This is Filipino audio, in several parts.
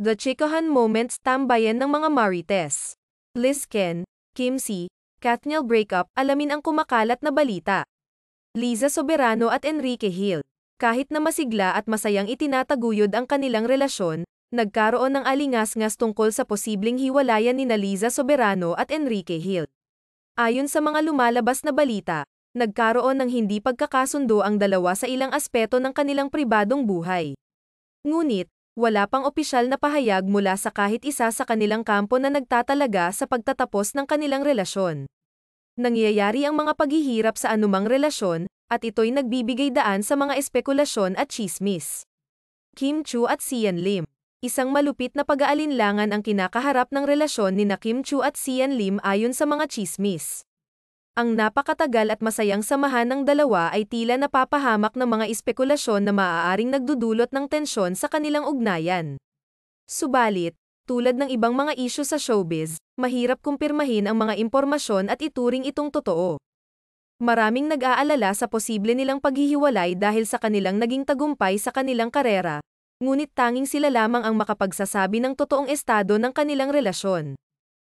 The Chikahan Moments tambayan ng mga Marites. Liz Ken, Kim C, Kathniel breakup, alamin ang kumakalat na balita. Liza Soberano at Enrique Hill. Kahit na masigla at masayang itinataguyod ang kanilang relasyon, nagkaroon ng alingas-ngas tungkol sa posibleng hiwalayan nina Liza Soberano at Enrique Hill. Ayon sa mga lumalabas na balita, nagkaroon ng hindi pagkakasundo ang dalawa sa ilang aspeto ng kanilang pribadong buhay. Ngunit, wala pang opisyal na pahayag mula sa kahit isa sa kanilang kampo na nagtatalaga sa pagtatapos ng kanilang relasyon. Nangyayari ang mga paghihirap sa anumang relasyon, at ito'y nagbibigay daan sa mga espekulasyon at tsismis. Kim Chu at Sian Lim. Isang malupit na pag-aalinlangan ang kinakaharap ng relasyon nina Kim Chu at Sian Lim ayon sa mga tsismis. Ang napakatagal at masayang samahan ng dalawa ay tila napapahamak ng mga espekulasyon na maaaring nagdudulot ng tensyon sa kanilang ugnayan. Subalit, tulad ng ibang mga isyu sa showbiz, mahirap kumpirmahin ang mga impormasyon at ituring itong totoo. Maraming nag-aalala sa posible nilang paghihiwalay dahil sa kanilang naging tagumpay sa kanilang karera, ngunit tanging sila lamang ang makapagsasabi ng totoong estado ng kanilang relasyon.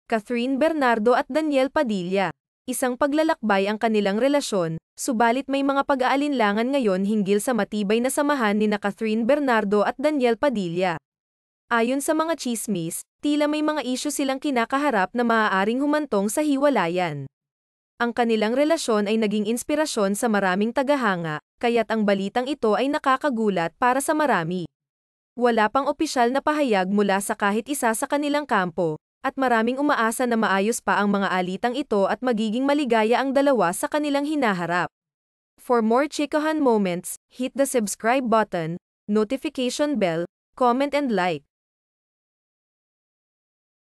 Catherine Bernardo at Daniel Padilla. Isang paglalakbay ang kanilang relasyon, subalit may mga pag-aalinlangan ngayon hinggil sa matibay na samahan nina Catherine Bernardo at Daniel Padilla. Ayon sa mga tsismis, tila may mga isyu silang kinakaharap na maaaring humantong sa hiwalayan. Ang kanilang relasyon ay naging inspirasyon sa maraming tagahanga, kaya't ang balitang ito ay nakakagulat para sa marami. Wala pang opisyal na pahayag mula sa kahit isa sa kanilang kampo, at maraming umaasa na maayos pa ang mga alitang ito at magiging maligaya ang dalawa sa kanilang hinaharap. For more Chikahan moments, hit the subscribe button, notification bell, comment and like.